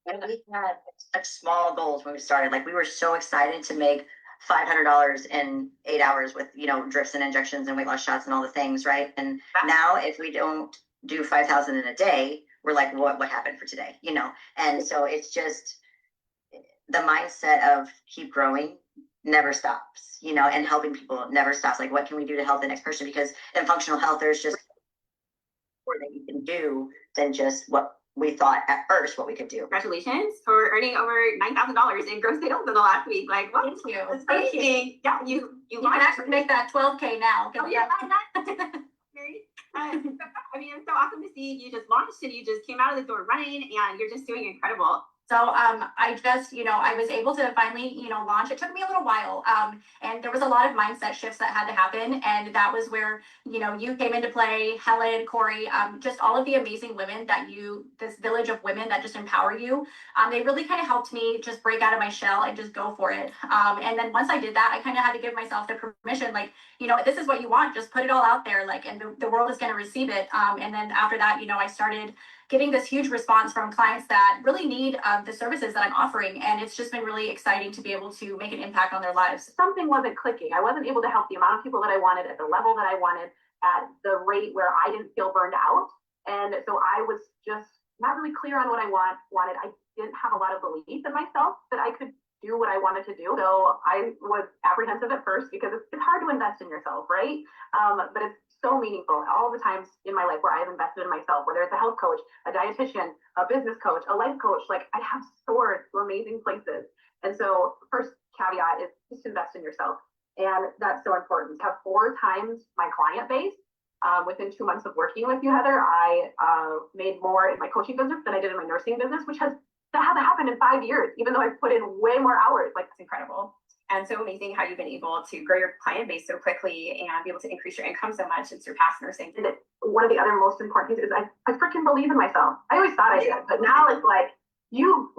And we had such small goals when we started. Like we were so excited to make $500 in 8 hours with, drips and injections and weight loss shots and all the things, right? And now if we don't do 5,000 in a day, we're like, what happened for today? And so it's just the mindset of keep growing never stops, and helping people never stops. Like, what can we do to help the next person? Because in functional health, there's just more that you can do than just what we thought at first what we could do. Congratulations for earning over $9,000 in gross sales in the last week. Like, what? Thank you. That's amazing. Yeah, you can actually make that 12K now. Oh, yeah. I mean, it's so awesome to see you just launched and you just came out of the door running and you're just doing incredible. So I just, I was able to finally, launch. It took me a little while. And there was a lot of mindset shifts that had to happen. And that was where, you came into play, Helen, Corey, just all of the amazing women this village of women that just empower you. They really kind of helped me just break out of my shell and just go for it. And then once I did that, I kind of had to give myself the permission, like, this is what you want, just put it all out there, like, and the world is going to receive it. And then after that, I started getting this huge response from clients that really need the services that I'm offering. And it's just been really exciting to be able to make an impact on their lives. Something wasn't clicking. I wasn't able to help the amount of people that I wanted at the level that I wanted at the rate where I didn't feel burned out. And so I was just not really clear on what I wanted. I didn't have a lot of belief in myself that I could do what I wanted to do. So I was apprehensive at first because it's hard to invest in yourself, right? But it's so meaningful. All the times in my life where I've invested in myself, whether it's a health coach, a dietitian, a business coach, a life coach, like I have soared to amazing places. And so first caveat is just invest in yourself. And that's so important. To have 4 times my client base within 2 months of working with you, Heather, I made more in my coaching business than I did in my nursing business, which hasn't happened in 5 years, even though I've put in way more hours. Like, it's incredible. And so amazing how you've been able to grow your client base so quickly and be able to increase your income so much and surpass nursing. And one of the other most important things is I freaking believe in myself. I always thought I did, but now it's like you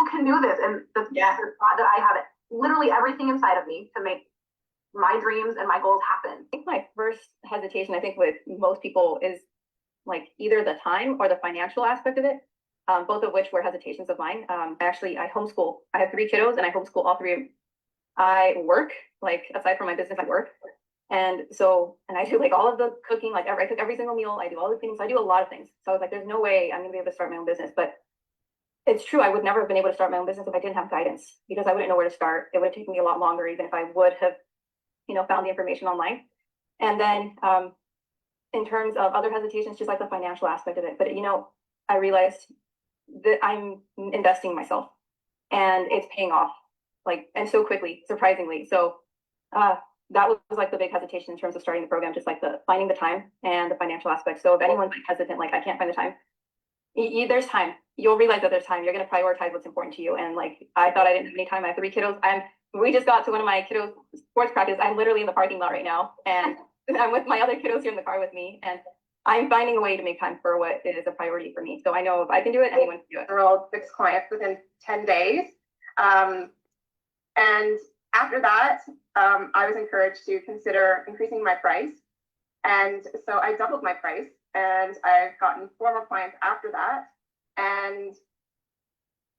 can do this. And the thought that I have it, literally everything inside of me to make my dreams and my goals happen. I think my first hesitation, I think with most people, is like either the time or the financial aspect of it. Both of which were hesitations of mine. I homeschool. I have 3 kiddos and I homeschool all 3 of them. I work, like aside from my business, I work. And I do like all of the cooking, like I cook every single meal. I do all the things. I do a lot of things. So I was like, there's no way I'm gonna be able to start my own business. But it's true, I would never have been able to start my own business if I didn't have guidance, because I wouldn't know where to start. It would have taken me a lot longer, even if I would have, found the information online. And then in terms of other hesitations, just like the financial aspect of it. But I realized that I'm investing in myself and it's paying off, and so quickly, surprisingly. So that was like the big hesitation in terms of starting the program, just like the finding the time and the financial aspect. So if anyone's hesitant, like I can't find the time, there's time. You'll realize that there's time. You're going to prioritize what's important to you. And I thought I didn't have any time. I have 3 kiddos. We just got to one of my kiddos' sports practice. I'm literally in the parking lot right now, and I'm with my other kiddos here in the car with me, and I'm finding a way to make time for what is a priority for me. So I know if I can do it, anyone can do it. Enrolled 6 clients within 10 days. And after that, I was encouraged to consider increasing my price. And so I doubled my price, and I've gotten 4 more clients after that. And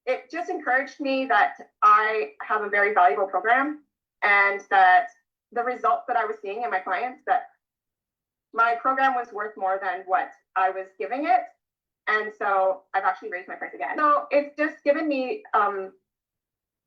it just encouraged me that I have a very valuable program, and that the results that I was seeing in my clients, that my program was worth more than what I was giving it. And so I've actually raised my price again. So it's just given me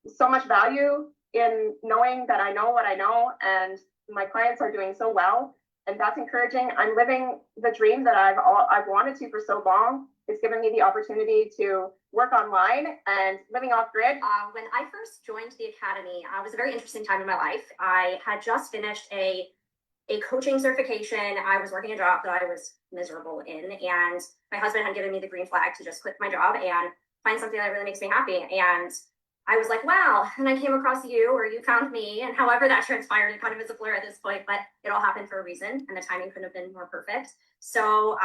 so much value in knowing that I know what I know, and my clients are doing so well. And that's encouraging. I'm living the dream that I've wanted to for so long. It's given me the opportunity to work online and living off grid. When I first joined the academy, it was a very interesting time in my life. I had just finished a coaching certification. I was working a job that I was miserable in, and my husband had given me the green flag to just quit my job and find something that really makes me happy. And I was like, wow. And I came across you, or you found me, and however that transpired, it kind of is a blur at this point, but it all happened for a reason, and the timing couldn't have been more perfect. So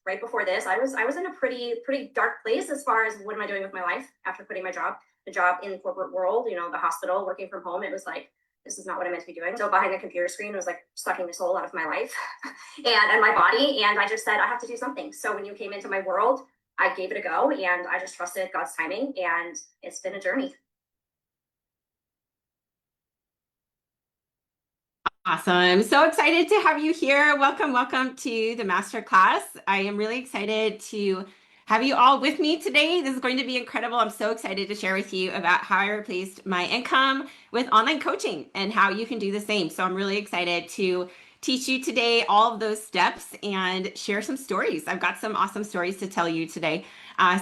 right before this, I was in a pretty dark place as far as what am I doing with my life after quitting my job. The job in the corporate world, the hospital, working from home, it was like, this is not what I meant to be doing. So behind a computer screen was like sucking the soul out of my life and my body. And I just said, I have to do something. So when you came into my world, I gave it a go, and I just trusted God's timing, and it's been a journey. Awesome. I'm so excited to have you here. Welcome, welcome to the Masterclass. I am really excited to have you all with me today. This is going to be incredible. I'm so excited to share with you about how I replaced my income with online coaching and how you can do the same. So I'm really excited to teach you today all of those steps and share some stories. I've got some awesome stories to tell you today.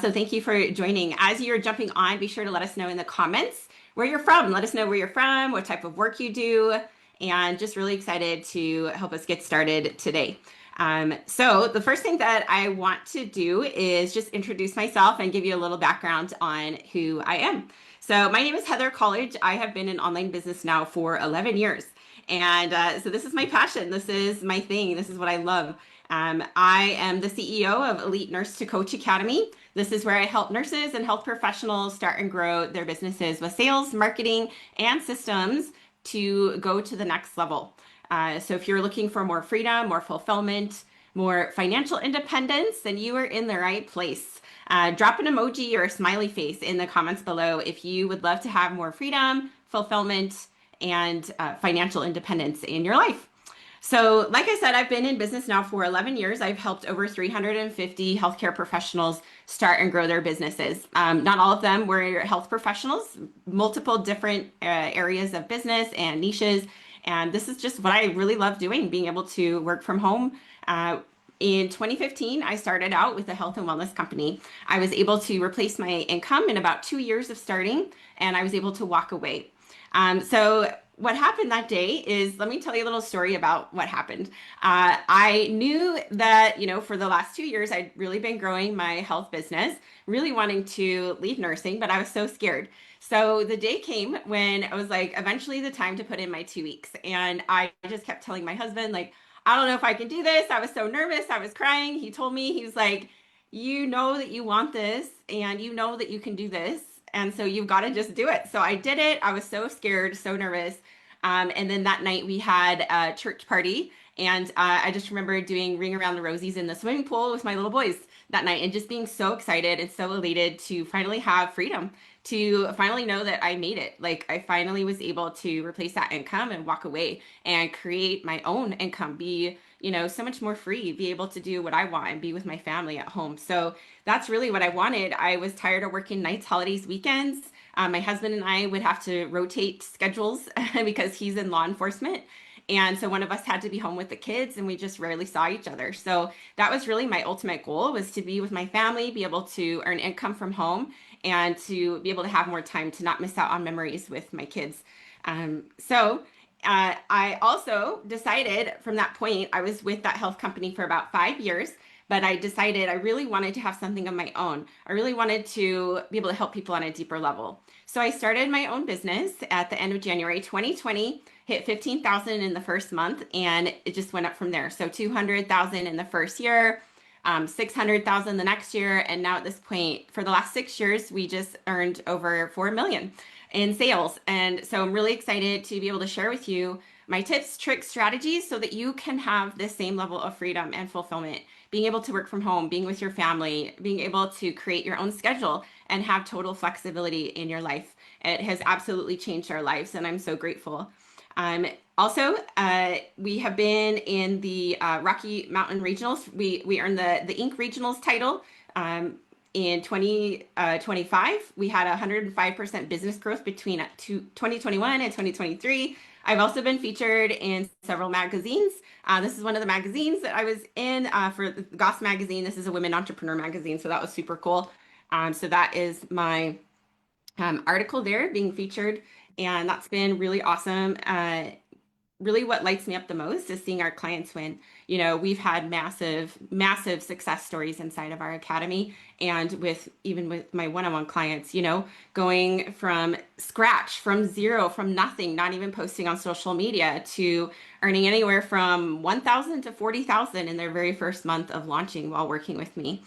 So thank you for joining. As you're jumping on, be sure to let us know in the comments where you're from. Let us know where you're from, what type of work you do, and just really excited to help us get started today. So the first thing that I want to do is just introduce myself and give you a little background on who I am. So my name is Heather Colledge. I have been in online business now for 11 years. And so this is my passion. This is my thing. This is what I love. I am the CEO of Elite Nurse to Coach Academy. This is where I help nurses and health professionals start and grow their businesses with sales, marketing, and systems to go to the next level. So if you're looking for more freedom, more fulfillment, more financial independence, then you are in the right place. Drop an emoji or a smiley face in the comments below if you would love to have more freedom, fulfillment, and financial independence in your life. So like I said, I've been in business now for 11 years. I've helped over 350 healthcare professionals start and grow their businesses. Not all of them were health professionals, multiple different areas of business and niches. And this is just what I really love doing, being able to work from home. In 2015, I started out with a health and wellness company. I was able to replace my income in about 2 years of starting, and I was able to walk away. So what happened that day is, let me tell you a little story about what happened. I knew that, for the last 2 years, I'd really been growing my health business, really wanting to leave nursing, but I was so scared. So the day came when I was like, eventually the time to put in my 2 weeks. And I just kept telling my husband, like, I don't know if I can do this. I was so nervous. I was crying. He told me, he was like, you know that you want this and you know that you can do this. And so you've got to just do it. So I did it. I was so scared, so nervous. And then that night we had a church party, and I just remember doing Ring Around the Rosies in the swimming pool with my little boys that night, and just being so excited and so elated to finally have freedom, to finally know that I made it. Like, I finally was able to replace that income and walk away and create my own income, be, so much more free, be able to do what I want and be with my family at home. So that's really what I wanted. I was tired of working nights, holidays, weekends. My husband and I would have to rotate schedules because he's in law enforcement. And so one of us had to be home with the kids, and we just rarely saw each other. So that was really my ultimate goal, was to be with my family, be able to earn income from home, and to be able to have more time to not miss out on memories with my kids. I also decided from that point, I was with that health company for about 5 years, but I decided I really wanted to have something of my own. I really wanted to be able to help people on a deeper level. So I started my own business at the end of January 2020, hit 15,000 in the first month, and it just went up from there. So 200,000 in the first year, 600,000 the next year, and now at this point, for the last 6 years, we just earned over 4 million in sales. And so I'm really excited to be able to share with you my tips, tricks, strategies, so that you can have the same level of freedom and fulfillment, being able to work from home, being with your family, being able to create your own schedule and have total flexibility in your life. It has absolutely changed our lives, and I'm so grateful. Also, we have been in the Rocky Mountain Regionals. We earned the Inc. Regionals title. In 2025, we had 105% business growth between 2021 and 2023. I've also been featured in several magazines. This is one of the magazines that I was in for the Goss magazine. This is a women entrepreneur magazine, so that was super cool. So that is my article there being featured, and that's been really awesome. Really what lights me up the most is seeing our clients win. We've had massive, massive success stories inside of our academy, and even with my one-on-one clients, going from scratch, from zero, from nothing, not even posting on social media, to earning anywhere from 1,000 to 40,000 in their very first month of launching while working with me.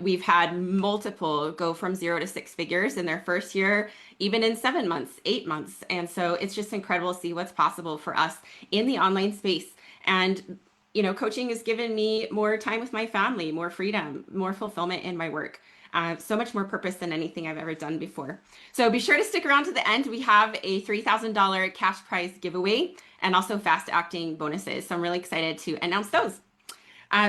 We've had multiple go from 0 to 6 figures in their first year, even in 7 months, 8 months. And so it's just incredible to see what's possible for us in the online space. And coaching has given me more time with my family, more freedom, more fulfillment in my work. So much more purpose than anything I've ever done before. So be sure to stick around to the end. We have a $3,000 cash prize giveaway and also fast acting bonuses. So I'm really excited to announce those.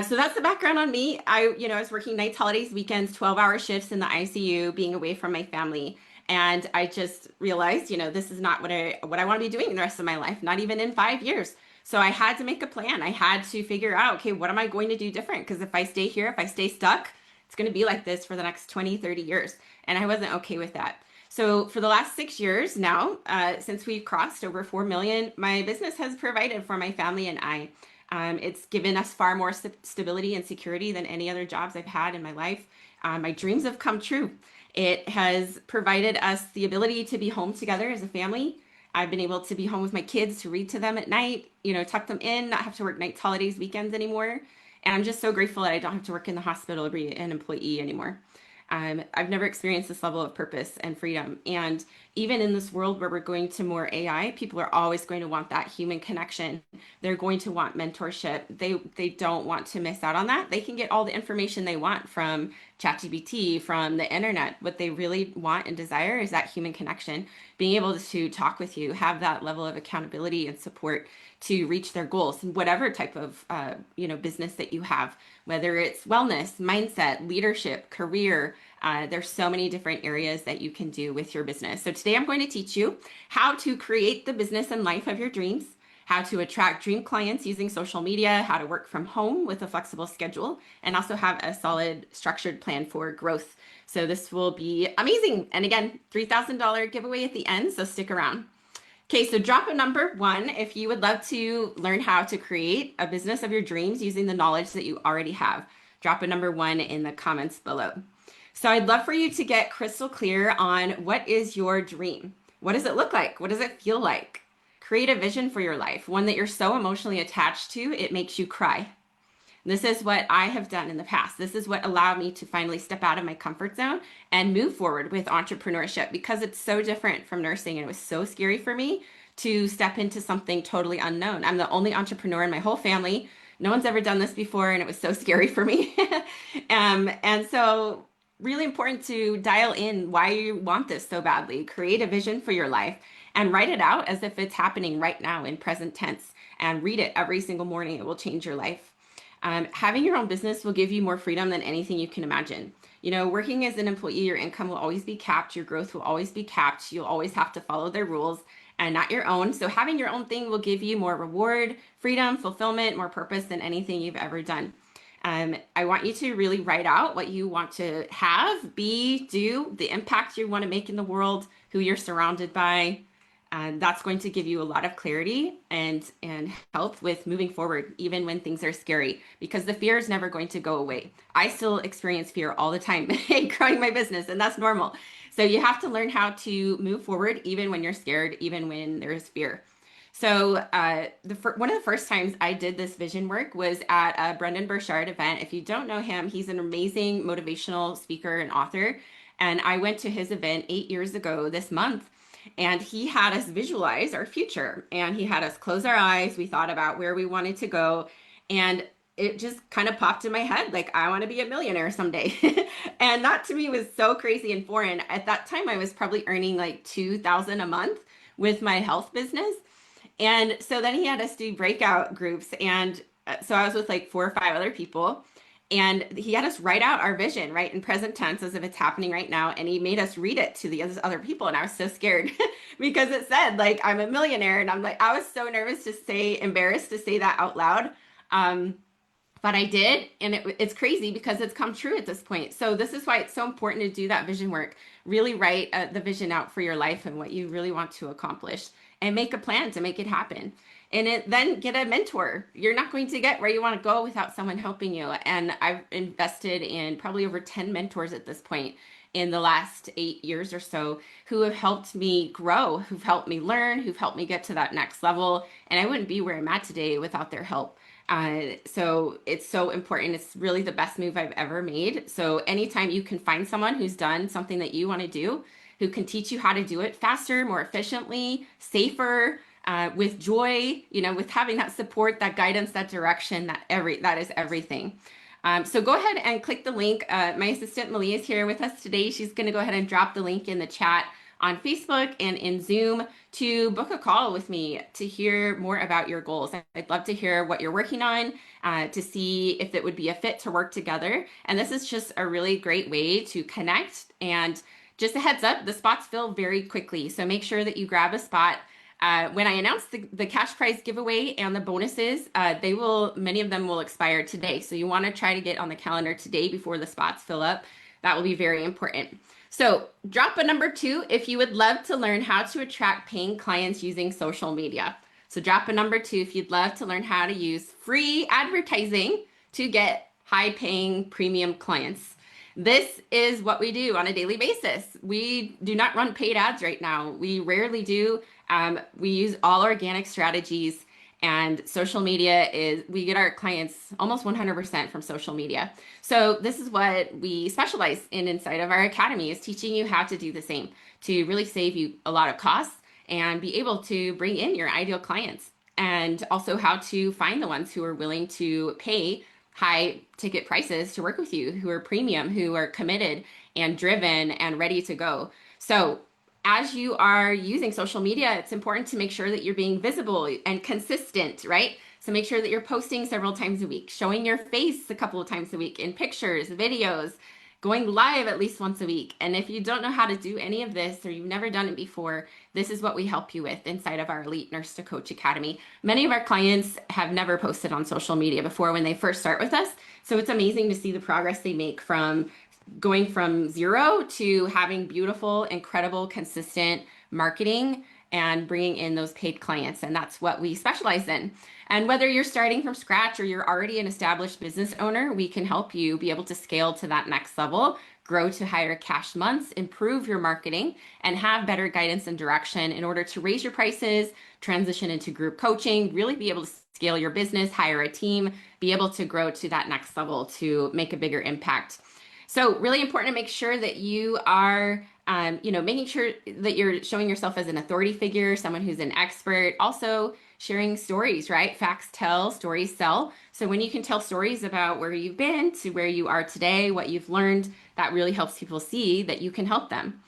So that's the background on me. I was working nights, holidays, weekends, 12-hour shifts in the ICU, being away from my family. And I just realized, this is not what I want to be doing the rest of my life, not even in 5 years. So I had to make a plan. I had to figure out, okay, what am I going to do different? Because if I stay here, if I stay stuck, it's going to be like this for the next 20, 30 years. And I wasn't okay with that. So for the last 6 years now, since we've crossed over 4 million, my business has provided for my family and I. It's given us far more stability and security than any other jobs I've had in my life. My dreams have come true. It has provided us the ability to be home together as a family. I've been able to be home with my kids, to read to them at night, tuck them in, not have to work nights, holidays, weekends anymore. And I'm just so grateful that I don't have to work in the hospital or be an employee anymore. I've never experienced this level of purpose and freedom. And even in this world where we're going to more AI, people are always going to want that human connection. They're going to want mentorship. They don't want to miss out on that. They can get all the information they want from ChatGPT, from the internet. What they really want and desire is that human connection, being able to talk with you, have that level of accountability and support to reach their goals, whatever type of business that you have, whether it's wellness, mindset, leadership, career. There's so many different areas that you can do with your business. So today I'm going to teach you how to create the business and life of your dreams, how to attract dream clients using social media, how to work from home with a flexible schedule, and also have a solid structured plan for growth. So this will be amazing. And again, $3,000 giveaway at the end, so stick around. Okay, so drop a number 1 if you would love to learn how to create a business of your dreams using the knowledge that you already have. Drop a number 1 in the comments below. So I'd love for you to get crystal clear on what is your dream? What does it look like? What does it feel like? Create a vision for your life, one that you're so emotionally attached to, it makes you cry. This is what I have done in the past. This is what allowed me to finally step out of my comfort zone and move forward with entrepreneurship, because it's so different from nursing. And it was so scary for me to step into something totally unknown. I'm the only entrepreneur in my whole family. No one's ever done this before, and it was so scary for me. And so really important to dial in why you want this so badly. Create a vision for your life and write it out as if it's happening right now in present tense, and read it every single morning. It will change your life. Having your own business will give you more freedom than anything you can imagine. Working as an employee, your income will always be capped. Your growth will always be capped. You'll always have to follow their rules and not your own. So having your own thing will give you more reward, freedom, fulfillment, more purpose than anything you've ever done. I want you to really write out what you want to have, be, do, the impact you want to make in the world, who you're surrounded by. That's going to give you a lot of clarity and help with moving forward, even when things are scary, because the fear is never going to go away. I still experience fear all the time growing my business, and that's normal. So you have to learn how to move forward, even when you're scared, even when there's fear. So one of the first times I did this vision work was at a Brendan Burchard event. If you don't know him, he's an amazing motivational speaker and author. And I went to his event 8 years ago this month. And he had us visualize our future, and he had us close our eyes. We thought about where we wanted to go, and it just kind of popped in my head, like, I want to be a millionaire someday. And that to me was so crazy and foreign. At that time, I was probably earning like $2,000 a month with my health business. And so then he had us do breakout groups. And so I was with like 4 or 5 other people. And he had us write out our vision, right, in present tense as if it's happening right now. And he made us read it to the other people. And I was so scared because it said, like, I'm a millionaire. And I'm like, I was so nervous to say, embarrassed to say that out loud. But I did. And it's crazy because it's come true at this point. So this is why it's so important to do that vision work. Really write the vision out for your life and what you really want to accomplish, and make a plan to make it happen. And then get a mentor. You're not going to get where you want to go without someone helping you. And I've invested in probably over 10 mentors at this point in the last 8 years or so, who have helped me grow, who've helped me learn, who've helped me get to that next level. And I wouldn't be where I'm at today without their help. So it's so important. It's really the best move I've ever made. So anytime you can find someone who's done something that you want to do, who can teach you how to do it faster, more efficiently, safer, with joy, with having that support, that guidance, that direction, that is everything. So go ahead and click the link. My assistant Malia is here with us today. She's going to go ahead and drop the link in the chat on Facebook and in Zoom to book a call with me to hear more about your goals. I'd love to hear what you're working on, to see if it would be a fit to work together. And this is just a really great way to connect. And just a heads up, the spots fill very quickly. So make sure that you grab a spot. When I announce the cash prize giveaway and the bonuses, many of them will expire today. So you want to try to get on the calendar today before the spots fill up. That will be very important. So drop a number 2 if you would love to learn how to attract paying clients using social media. So drop a number 2 if you'd love to learn how to use free advertising to get high paying premium clients. This is what we do on a daily basis. We do not run paid ads right now. We rarely do. We use all organic strategies, and social media we get our clients almost 100% from social media. So this is what we specialize in inside of our academy, is teaching you how to do the same, to really save you a lot of costs and be able to bring in your ideal clients, and also how to find the ones who are willing to pay high ticket prices to work with you, who are premium, who are committed and driven and ready to go. So as you are using social media, it's important to make sure that you're being visible and consistent, right? So make sure that you're posting several times a week, showing your face a couple of times a week in pictures, videos, going live at least once a week. And if you don't know how to do any of this, or you've never done it before, this is what we help you with inside of our Elite Nurse to Coach Academy. Many of our clients have never posted on social media before when they first start with us. So it's amazing to see the progress they make from going from 0 to having beautiful, incredible, consistent marketing and bringing in those paid clients. And that's what we specialize in. And whether you're starting from scratch or you're already an established business owner, we can help you be able to scale to that next level, grow to higher cash months, improve your marketing, and have better guidance and direction in order to raise your prices, transition into group coaching, really be able to scale your business, hire a team, be able to grow to that next level to make a bigger impact. So really important to make sure that you are, making sure that you're showing yourself as an authority figure, someone who's an expert, also sharing stories, right? Facts tell, stories sell. So when you can tell stories about where you've been to where you are today, what you've learned, that really helps people see that you can help them.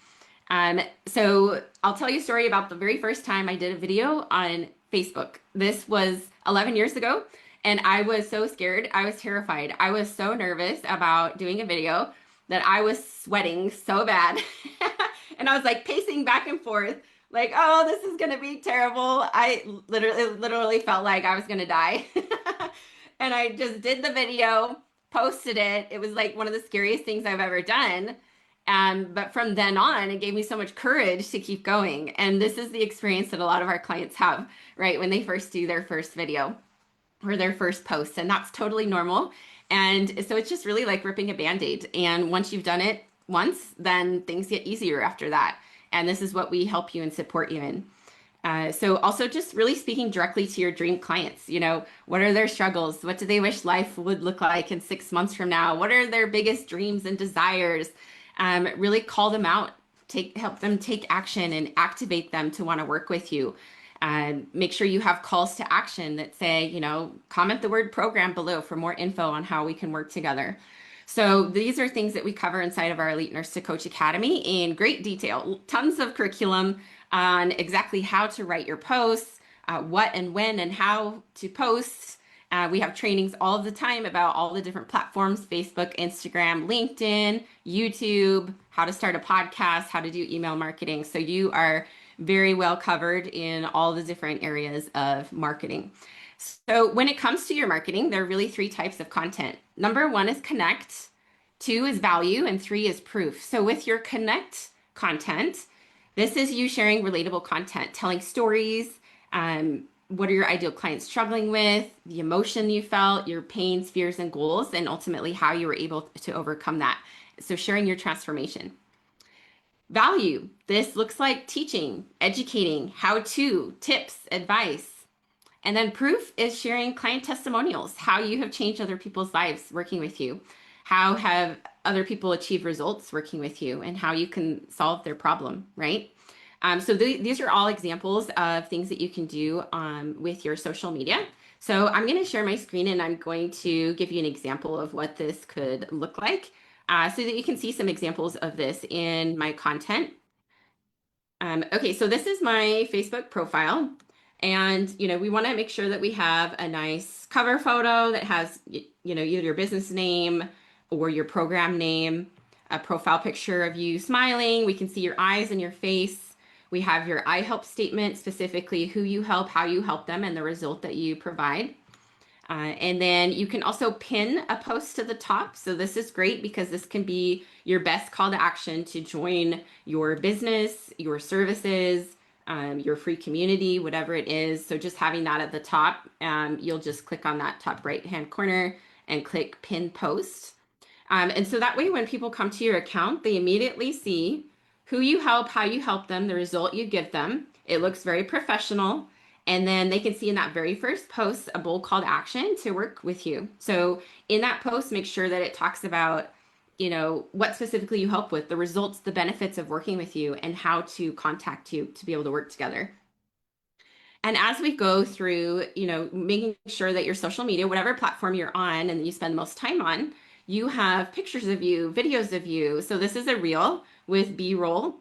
So I'll tell you a story about the very first time I did a video on Facebook. This was 11 years ago. And I was so scared. I was terrified. I was so nervous about doing a video that I was sweating so bad. And I was like pacing back and forth, like, oh, this is going to be terrible. I literally felt like I was going to die. And I just did the video, posted it. It was like one of the scariest things I've ever done. But from then on, it gave me so much courage to keep going. And this is the experience that a lot of our clients have, right? When they first do their first video or their first post, and that's totally normal. And so it's just really like ripping a Band-Aid. And once you've done it once, then things get easier after that. And this is what we help you and support you in. So also just really speaking directly to your dream clients, what are their struggles? What do they wish life would look like in 6 months from now? What are their biggest dreams and desires? Really call them out, help them take action and activate them to want to work with you. Make sure you have calls to action that say, comment the word program below for more info on how we can work together. So these are things that we cover inside of our Elite Nurse to Coach Academy in great detail, tons of curriculum on exactly how to write your posts, what and when and how to post. We have trainings all the time about all the different platforms, Facebook, Instagram, LinkedIn, YouTube, how to start a podcast, how to do email marketing. So you are very well covered in all the different areas of marketing. So when it comes to your marketing, there are really 3 types of content. Number 1 is connect, 2 is value, and 3 is proof. So with your connect content, this is you sharing relatable content, telling stories, what are your ideal clients struggling with, the emotion you felt, your pains, fears, and goals, and ultimately how you were able to overcome that. So sharing your transformation. Value, this looks like teaching, educating, how-to, tips, advice. And then proof is sharing client testimonials, how you have changed other people's lives working with you, how have other people achieved results working with you, and how you can solve their problem, right? So these are all examples of things that you can do with your social media. So I'm going to share my screen and I'm going to give you an example of what this could look like so that you can see some examples of this in my content. Okay, so this is my Facebook profile. And, we want to make sure that we have a nice cover photo that has, either your business name or your program name, a profile picture of you smiling. We can see your eyes and your face. We have your I help statement, specifically who you help, how you help them, and the result that you provide. And then you can also pin a post to the top. So this is great because this can be your best call to action to join your business, your services, your free community, whatever it is. So just having that at the top, you'll just click on that top right-hand corner and click pin post. And so that way, when people come to your account, they immediately see who you help, how you help them, the result you give them. It looks very professional. And then they can see in that very first post a bold call to action to work with you. So in that post, make sure that it talks about, what specifically you help with, the results, the benefits of working with you, and how to contact you to be able to work together. And as we go through, making sure that your social media, whatever platform you're on and you spend the most time on, you have pictures of you, videos of you. So this is a reel with B-roll.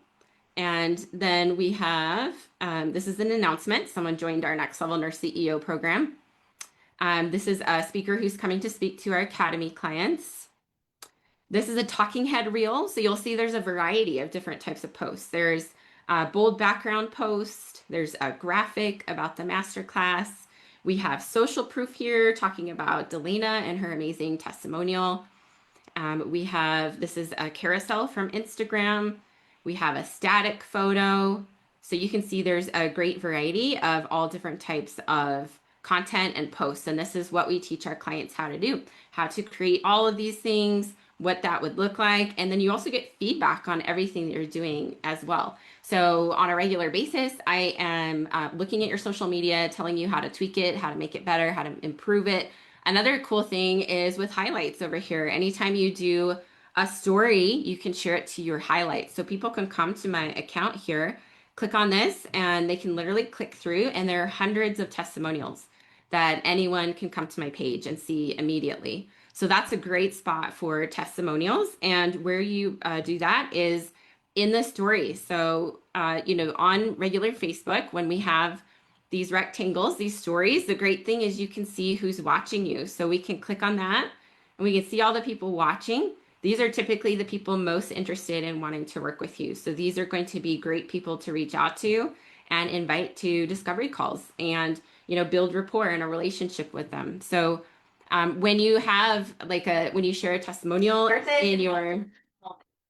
And then we have, this is an announcement. Someone joined our Next Level Nurse CEO program. This is a speaker who's coming to speak to our Academy clients. This is a talking head reel. So you'll see there's a variety of different types of posts. There's a bold background post. There's a graphic about the masterclass. We have social proof here talking about Delana and her amazing testimonial. This is a carousel from Instagram. We have a static photo. So you can see there's a great variety of all different types of content and posts. And this is what we teach our clients how to do, how to create all of these things, what that would look like. And then you also get feedback on everything that you're doing as well. So on a regular basis, I am looking at your social media, telling you how to tweak it, how to make it better, how to improve it. Another cool thing is with highlights over here. Anytime you do a story, you can share it to your highlights. So people can come to my account here, click on this, and they can literally click through, and there are hundreds of testimonials that anyone can come to my page and see immediately. So that's a great spot for testimonials. And where you do that is in the story. So, on regular Facebook, when we have these rectangles, these stories, the great thing is you can see who's watching you. So we can click on that and we can see all the people watching. These are typically the people most interested in wanting to work with you. So these are going to be great people to reach out to and invite to discovery calls and, build rapport and a relationship with them. So when you have when you share a testimonial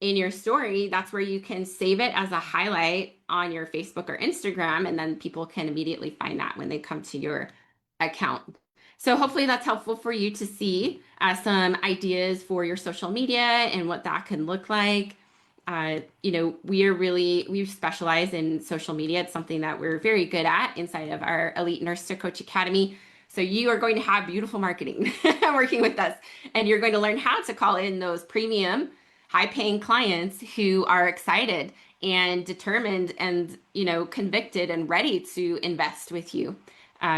in your story, that's where you can save it as a highlight on your Facebook or Instagram, and then people can immediately find that when they come to your account. So hopefully that's helpful for you to see some ideas for your social media and what that can look like. We specialize in social media. It's something that we're very good at inside of our Elite Nurse to Coach Academy. So you are going to have beautiful marketing working with us, and you're going to learn how to call in those premium, high-paying clients who are excited and determined and, convicted and ready to invest with you.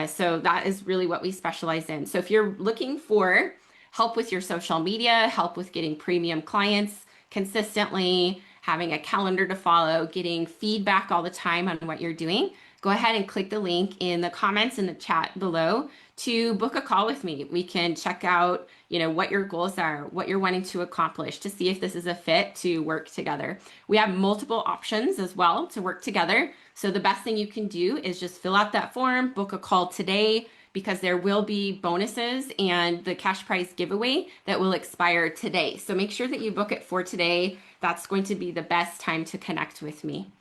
So that is really what we specialize in. So if you're looking for help with your social media, help with getting premium clients consistently, having a calendar to follow, getting feedback all the time on what you're doing, go ahead and click the link in the comments in the chat below to book a call with me. We can check out, what your goals are, what you're wanting to accomplish, to see if this is a fit to work together. We have multiple options as well to work together. So the best thing you can do is just fill out that form, book a call today, because there will be bonuses and the cash prize giveaway that will expire today. So make sure that you book it for today. That's going to be the best time to connect with me.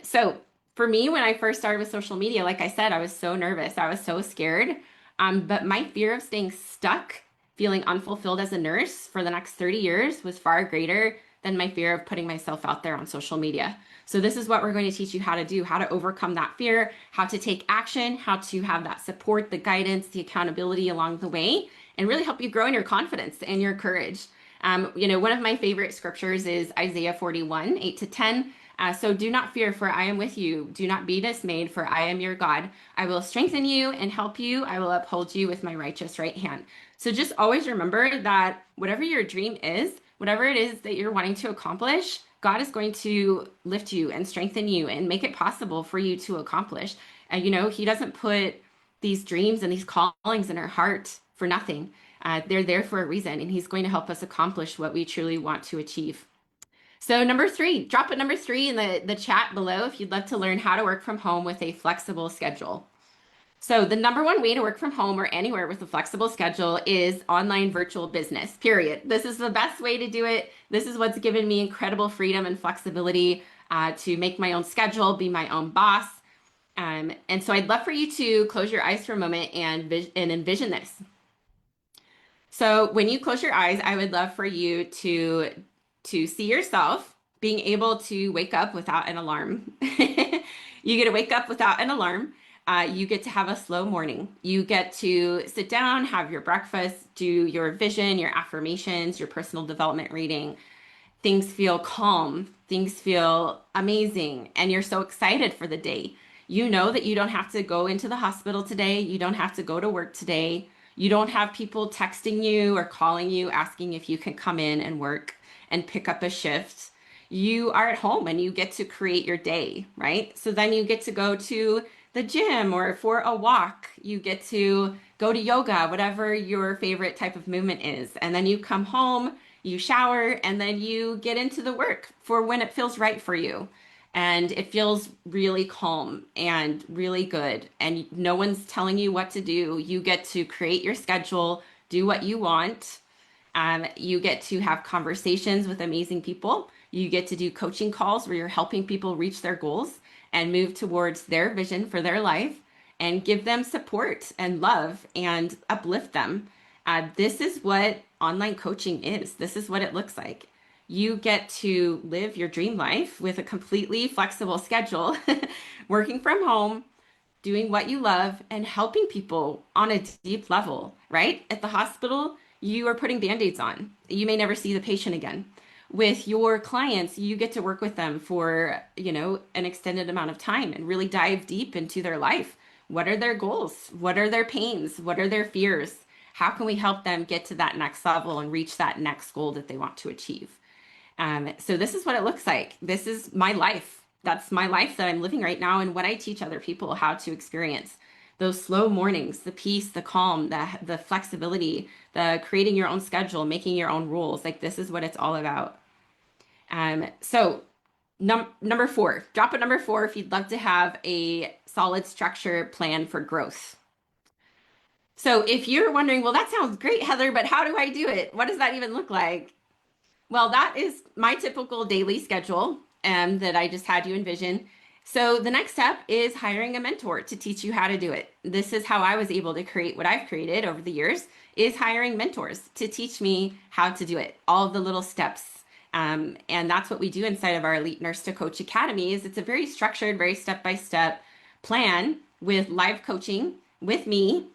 So for me, when I first started with social media, like I said, I was so nervous. I was so scared. But my fear of staying stuck, feeling unfulfilled as a nurse for the next 30 years was far greater than my fear of putting myself out there on social media. So this is what we're going to teach you how to do, how to overcome that fear, how to take action, how to have that support, the guidance, the accountability along the way, and really help you grow in your confidence and your courage. One of my favorite scriptures is Isaiah 41, 8-10. So do not fear, for I am with you. Do not be dismayed, for I am your God. I will strengthen you and help you. I will uphold you with my righteous right hand. So just always remember that whatever your dream is, whatever it is that you're wanting to accomplish, God is going to lift you and strengthen you and make it possible for you to accomplish. And He doesn't put these dreams and these callings in our heart for nothing. They're there for a reason, and He's going to help us accomplish what we truly want to achieve. So number 3, drop a number 3 in the chat below if you'd love to learn how to work from home with a flexible schedule. So the number one way to work from home or anywhere with a flexible schedule is online virtual business, period. This is the best way to do it. This is what's given me incredible freedom and flexibility to make my own schedule, be my own boss. And so I'd love for you to close your eyes for a moment and envision this. So when you close your eyes, I would love for you to see yourself being able to wake up without an alarm. You get to wake up without an alarm. You get to have a slow morning. You get to sit down, have your breakfast, do your vision, your affirmations, your personal development reading. Things feel calm. Things feel amazing. And you're so excited for the day. You know that you don't have to go into the hospital today. You don't have to go to work today. You don't have people texting you or calling you asking if you can come in and work and pick up a shift. You are at home and you get to create your day, right? So then you get to go to the gym or for a walk. You get to go to yoga, whatever your favorite type of movement is. And then you come home, you shower, and then you get into the work for when it feels right for you. And it feels really calm and really good. And no one's telling you what to do. You get to create your schedule, do what you want. You get to have conversations with amazing people. You get to do coaching calls where you're helping people reach their goals and move towards their vision for their life and give them support and love and uplift them. This is what online coaching is. This is what it looks like. You get to live your dream life with a completely flexible schedule, working from home, doing what you love, and helping people on a deep level, right? At the hospital, you are putting Band-Aids on. You may never see the patient again. With your clients, you get to work with them for, an extended amount of time and really dive deep into their life. What are their goals? What are their pains? What are their fears? How can we help them get to that next level and reach that next goal that they want to achieve? So this is what it looks like. This is my life. That's my life that I'm living right now, and what I teach other people how to experience. Those slow mornings, the peace, the calm, the flexibility, the creating your own schedule, making your own rules. Like, this is what it's all about. So number 4, drop a number 4 if you'd love to have a solid structure plan for growth. So if you're wondering, well, that sounds great, Heather, but how do I do it? What does that even look like? Well, that is my typical daily schedule that I just had you envision. So the next step is hiring a mentor to teach you how to do it. This is how I was able to create what I've created over the years, is hiring mentors to teach me how to do it, all of the little steps. And that's what we do inside of our Elite Nurse to Coach Academy. Is it's a very structured, very step-by-step plan with live coaching with me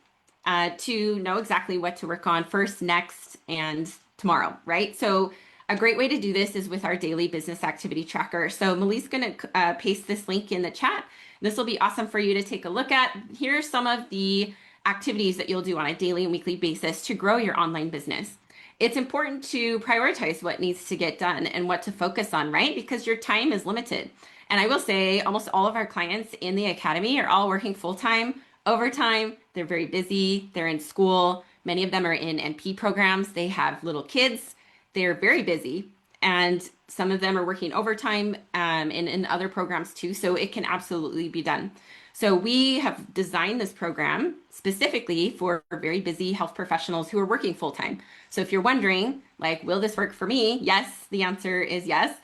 to know exactly what to work on first, next, and tomorrow, right? So a great way to do this is with our daily business activity tracker. So Malie's going to paste this link in the chat. This will be awesome for you to take a look at. Here are some of the activities that you'll do on a daily and weekly basis to grow your online business. It's important to prioritize what needs to get done and what to focus on, right? Because your time is limited. And I will say almost all of our clients in the academy are all working full-time, overtime. They're very busy. They're in school. Many of them are in NP programs. They have little kids. They're very busy. And some of them are working overtime in other programs too. So it can absolutely be done. So we have designed this program specifically for very busy health professionals who are working full-time. So if you're wondering, like, will this work for me? Yes, the answer is yes.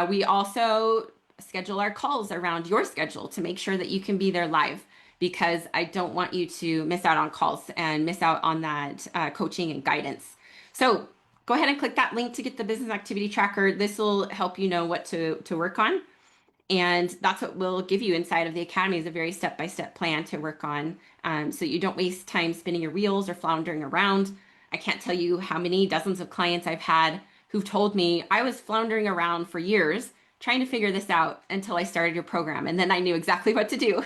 We also schedule our calls around your schedule to make sure that you can be there live, because I don't want you to miss out on calls and miss out on that coaching and guidance. So go ahead and click that link to get the business activity tracker. This will help you know what to work on. And that's what we'll give you inside of the Academy, is a very step-by-step plan to work on so you don't waste time spinning your wheels or floundering around. I can't tell you how many dozens of clients I've had who've told me I was floundering around for years trying to figure this out until I started your program. And then I knew exactly what to do.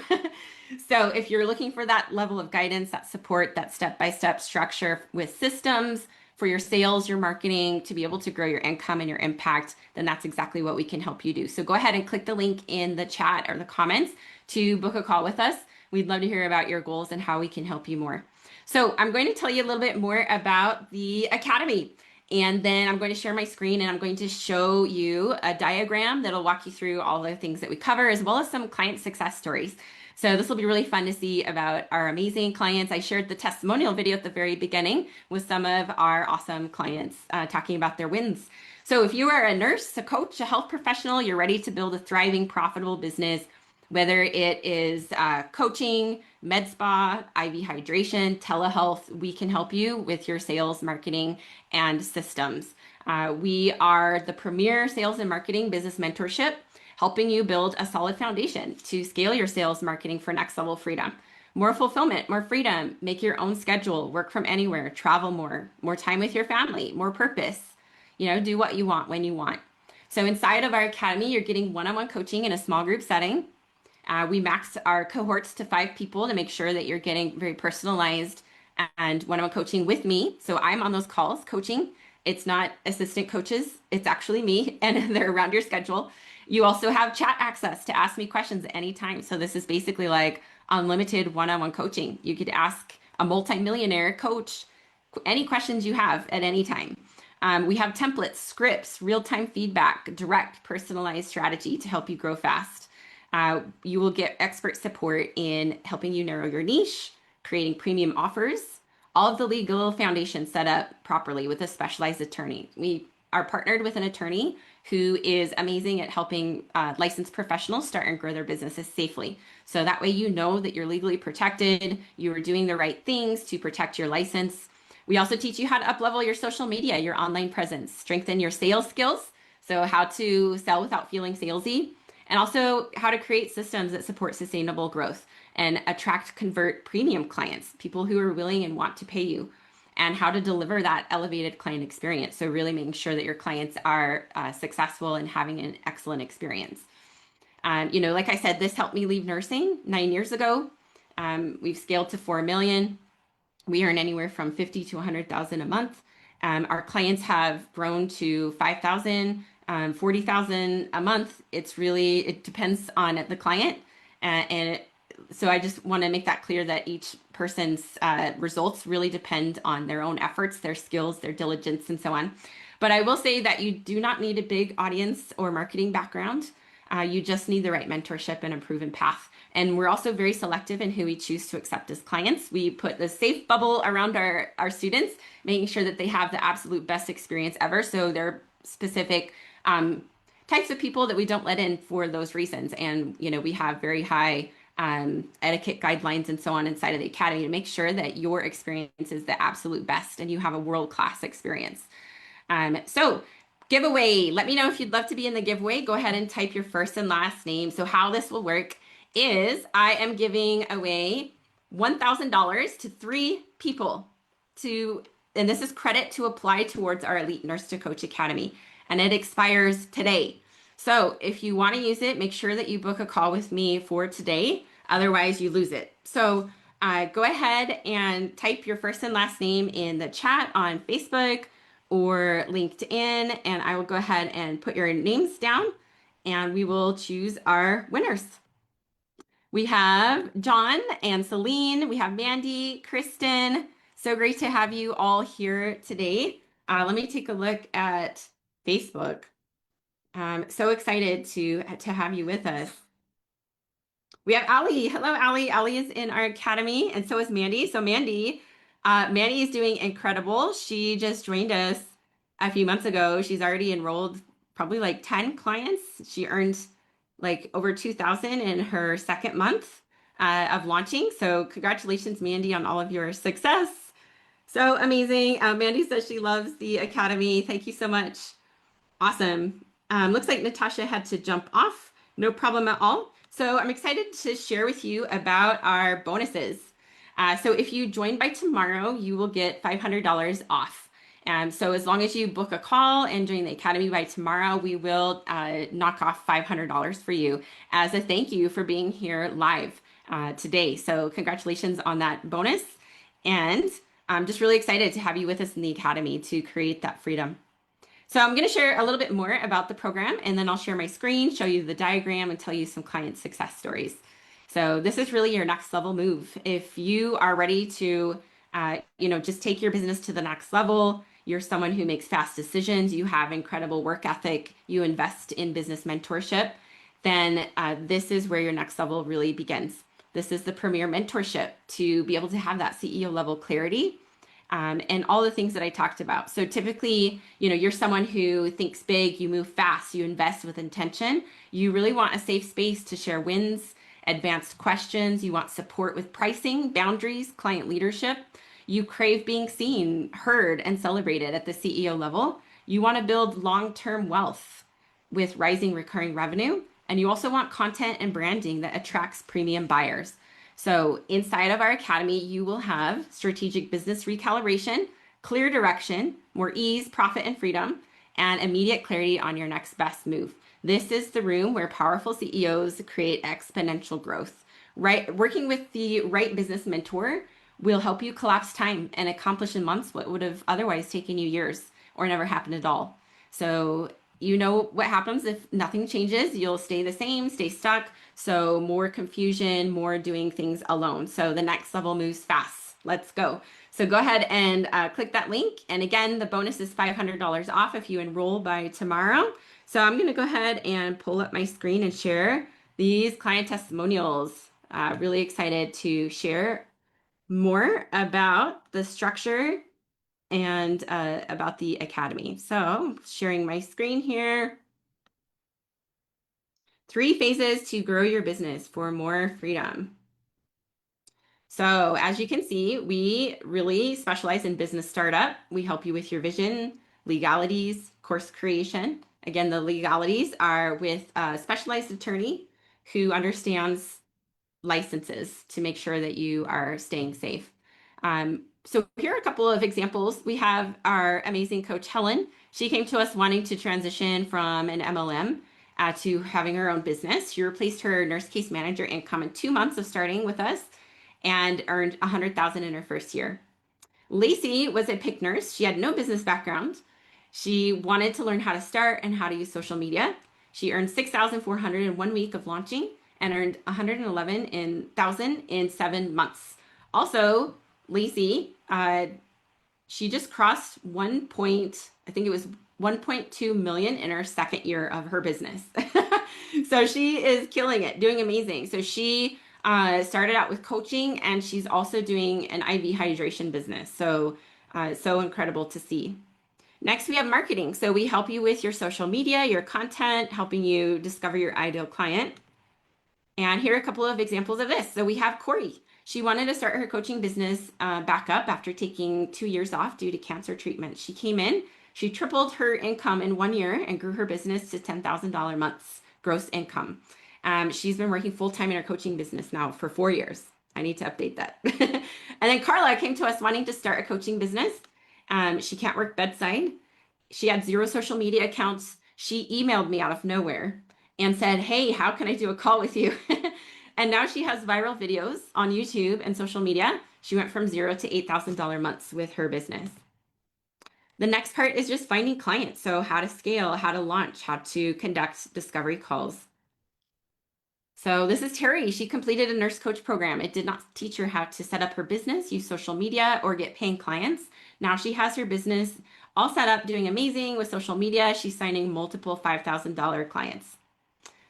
So if you're looking for that level of guidance, that support, that step-by-step structure with systems for your sales, your marketing, to be able to grow your income and your impact, then that's exactly what we can help you do. So go ahead and click the link in the chat or the comments to book a call with us. We'd love to hear about your goals and how we can help you more. So I'm going to tell you a little bit more about the Academy. And then I'm going to share my screen and I'm going to show you a diagram that'll walk you through all the things that we cover, as well as some client success stories. So this will be really fun to see about our amazing clients. I shared the testimonial video at the very beginning with some of our awesome clients talking about their wins. So if you are a nurse, a coach, a health professional, you're ready to build a thriving, profitable business, whether it is coaching, med spa, IV hydration, telehealth, we can help you with your sales, marketing, and systems. We are the premier sales and marketing business mentorship, helping you build a solid foundation to scale your sales marketing for next level freedom. More fulfillment, more freedom, make your own schedule, work from anywhere, travel more time with your family, more purpose, do what you want when you want. So inside of our academy, you're getting one-on-one coaching in a small group setting. We max our cohorts to 5 people to make sure that you're getting very personalized and one-on-one coaching with me. So I'm on those calls coaching. It's not assistant coaches, it's actually me, and they're around your schedule. You also have chat access to ask me questions at any time. So this is basically like unlimited one-on-one coaching. You could ask a multimillionaire coach any questions you have at any time. We have templates, scripts, real-time feedback, direct personalized strategy to help you grow fast. You will get expert support in helping you narrow your niche, creating premium offers, all of the legal foundation set up properly with a specialized attorney. We are partnered with an attorney who is amazing at helping licensed professionals start and grow their businesses safely. So that way you know that you're legally protected, you are doing the right things to protect your license. We also teach you how to up-level your social media, your online presence, strengthen your sales skills, so how to sell without feeling salesy, and also how to create systems that support sustainable growth and attract, convert premium clients, people who are willing and want to pay you, and how to deliver that elevated client experience. So really making sure that your clients are successful and having an excellent experience. Like I said, this helped me leave nursing 9 years ago. We've scaled to 4 million. We earn anywhere from 50 to 100,000 a month. Our clients have grown to 5,000, 40,000 a month. It depends on the client. So I just want to make that clear that each person's results really depend on their own efforts, their skills, their diligence, and so on. But I will say that you do not need a big audience or marketing background. You just need the right mentorship and a proven path. And we're also very selective in who we choose to accept as clients. We put the safe bubble around our students, making sure that they have the absolute best experience ever. So they're specific types of people that we don't let in for those reasons. And, we have very high etiquette guidelines and so on inside of the academy to make sure that your experience is the absolute best and you have a world-class experience. So giveaway, let me know if you'd love to be in the giveaway. Go ahead and type your first and last name. So how this will work is I am giving away $1,000 to 3 people and this is credit to apply towards our Elite Nurse to Coach Academy, and it expires today. So if you want to use it, make sure that you book a call with me for today. Otherwise, you lose it. So go ahead and type your first and last name in the chat on Facebook or LinkedIn, and I will go ahead and put your names down, and we will choose our winners. We have John and Celine. We have Mandy, Kristen. So great to have you all here today. Let me take a look at Facebook. I'm so excited to have you with us. We have Ali. Hello, Ali. Ali is in our academy, and so is Mandy. So Mandy is doing incredible. She just joined us a few months ago. She's already enrolled probably like 10 clients. She earned like over 2,000 in her second month of launching. So congratulations, Mandy, on all of your success. So amazing. Mandy says she loves the academy. Thank you so much. Awesome. Looks like Natasha had to jump off. No problem at all. So I'm excited to share with you about our bonuses. So if you join by tomorrow, you will get $500 off. So as long as you book a call and join the Academy by tomorrow, we will knock off $500 for you as a thank you for being here live today. So congratulations on that bonus. And I'm just really excited to have you with us in the Academy to create that freedom. So I'm going to share a little bit more about the program, and then I'll share my screen, show you the diagram, and tell you some client success stories. So this is really your next level move. If you are ready to, just take your business to the next level, you're someone who makes fast decisions, you have incredible work ethic, you invest in business mentorship, then this is where your next level really begins. This is the premier mentorship to be able to have that CEO level clarity and all the things that I talked about. So typically, you're someone who thinks big, you move fast, you invest with intention. You really want a safe space to share wins, advanced questions. You want support with pricing, boundaries, client leadership. You crave being seen, heard, and celebrated at the CEO level. You want to build long-term wealth with rising recurring revenue. And you also want content and branding that attracts premium buyers. So inside of our academy, you will have strategic business recalibration, clear direction, more ease, profit, and freedom, and immediate clarity on your next best move. This is the room where powerful CEOs create exponential growth. Right, working with the right business mentor will help you collapse time and accomplish in months what would have otherwise taken you years or never happened at all. So you know what happens if nothing changes. You'll stay the same, stay stuck. So more confusion, more doing things alone. So the next level moves fast. Let's go. So go ahead and click that link. And again, the bonus is $500 off if you enroll by tomorrow. So I'm going to go ahead and pull up my screen and share these client testimonials. Really excited to share more about the structure and about the Academy. So sharing my screen here. 3 phases to grow your business for more freedom. So as you can see, we really specialize in business startup. We help you with your vision, legalities, course creation. Again, the legalities are with a specialized attorney who understands licenses to make sure that you are staying safe. So here are a couple of examples. We have our amazing coach, Helen. She came to us wanting to transition from an MLM to having her own business. She replaced her nurse case manager income in 2 months of starting with us and earned $100,000 in her first year. Lacey was a PIC nurse. She had no business background. She wanted to learn how to start and how to use social media. She earned $6,400 in 1 week of launching and earned $111,000 in 7 months. Also, Lacey, she just crossed 1.2 million in her second year of her business. So she is killing it, doing amazing. So she started out with coaching, and she's also doing an IV hydration business. So incredible to see. Next, we have marketing. So we help you with your social media, your content, helping you discover your ideal client. And here are a couple of examples of this. So we have Corey. She wanted to start her coaching business back up after taking 2 years off due to cancer treatment. She came in, she tripled her income in 1 year and grew her business to $10,000 months gross income. She's been working full-time in her coaching business now for 4 years. I need to update that. And then Carla came to us wanting to start a coaching business. She can't work bedside. She had 0 social media accounts. She emailed me out of nowhere and said, hey, how can I do a call with you? And now she has viral videos on YouTube and social media. She went from 0 to $8,000 months with her business. The next part is just finding clients. So how to scale, how to launch, how to conduct discovery calls. So this is Terry. She completed a nurse coach program. It did not teach her how to set up her business, use social media, or get paying clients. Now she has her business all set up, doing amazing with social media. She's signing multiple $5,000 clients.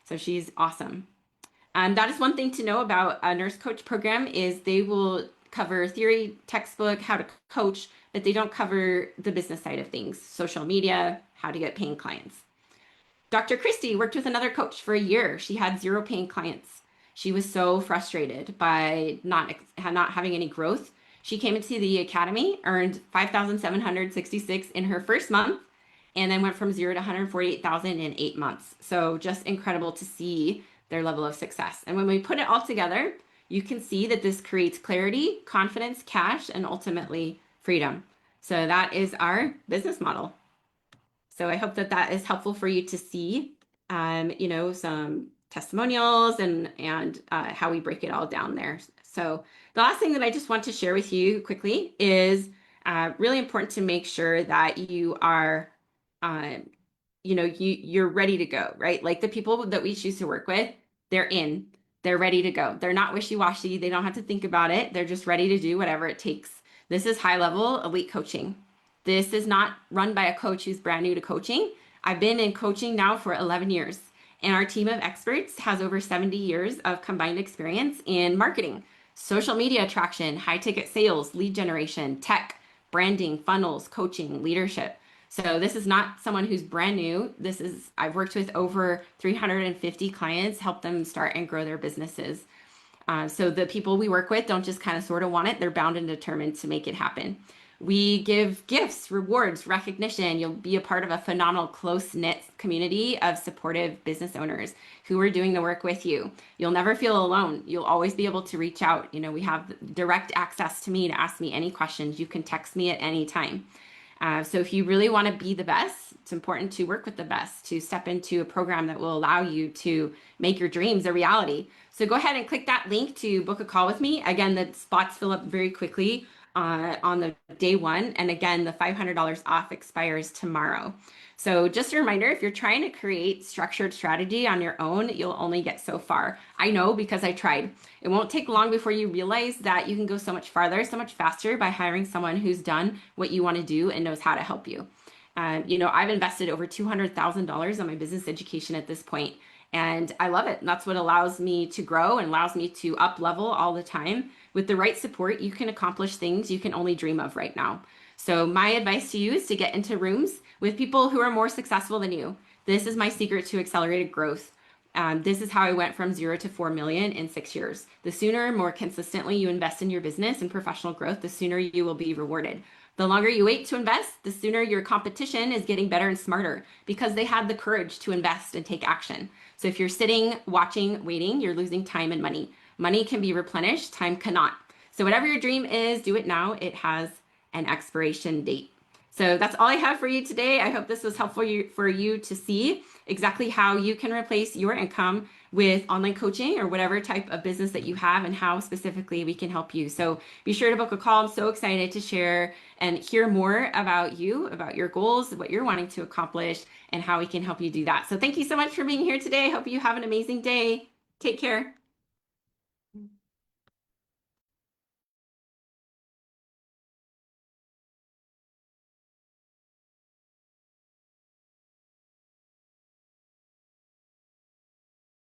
So she's awesome. That is one thing to know about a nurse coach program is they will cover theory, textbook, how to coach, but they don't cover the business side of things, social media, how to get paying clients. Dr. Christie worked with another coach for a year. She had 0 paying clients. She was so frustrated by not having any growth. She came into the academy, earned $5,766 in her first month, and then went from 0 to $148,000 in 8 months. So just incredible to see their level of success. And when we put it all together, you can see that this creates clarity, confidence, cash, and ultimately freedom. So that is our business model. So I hope that that is helpful for you to see, you know, some testimonials and how we break it all down there. So the last thing that I just want to share with you quickly is really important to make sure that you are, you know, you're ready to go, right? Like the people that we choose to work with, they're in, they're ready to go. They're not wishy-washy. They don't have to think about it. They're just ready to do whatever it takes. This is high-level elite coaching. This is not run by a coach who's brand new to coaching. I've been in coaching now for 11 years, and our team of experts has over 70 years of combined experience in marketing, social media attraction, high ticket sales, lead generation, tech, branding, funnels, coaching, leadership. So this is not someone who's brand new. I've worked with over 350 clients, helped them start and grow their businesses. So the people we work with don't just kind of sort of want it. They're bound and determined to make it happen. We give gifts, rewards, recognition. You'll be a part of a phenomenal, close-knit community of supportive business owners who are doing the work with you. You'll never feel alone. You'll always be able to reach out. You know, we have direct access to me to ask me any questions. You can text me at any time. So if you really want to be the best, it's important to work with the best, to step into a program that will allow you to make your dreams a reality. So go ahead and click that link to book a call with me. Again, the spots fill up very quickly on the day one. And again, the $500 off expires tomorrow. So just a reminder, if you're trying to create structured strategy on your own, you'll only get so far. I know because I tried. It won't take long before you realize that you can go so much farther, so much faster by hiring someone who's done what you want to do and knows how to help you. You know, I've invested over $200,000 on my business education at this point, and I love it. And that's what allows me to grow and allows me to up level all the time. With the right support, you can accomplish things you can only dream of right now. So my advice to you is to get into rooms with people who are more successful than you. This is my secret to accelerated growth. This is how I went from 0 to 4 million in 6 years. The sooner, more consistently you invest in your business and professional growth, the sooner you will be rewarded. The longer you wait to invest, the sooner your competition is getting better and smarter because they had the courage to invest and take action. So if you're sitting, watching, waiting, you're losing time and money. Money can be replenished, time cannot. So whatever your dream is, do it now. It has an expiration date. So that's all I have for you today. I hope this was helpful for you to see exactly how you can replace your income with online coaching or whatever type of business that you have and how specifically we can help you. So be sure to book a call. I'm so excited to share and hear more about you, about your goals, what you're wanting to accomplish, and how we can help you do that. So thank you so much for being here today. I hope you have an amazing day. Take care.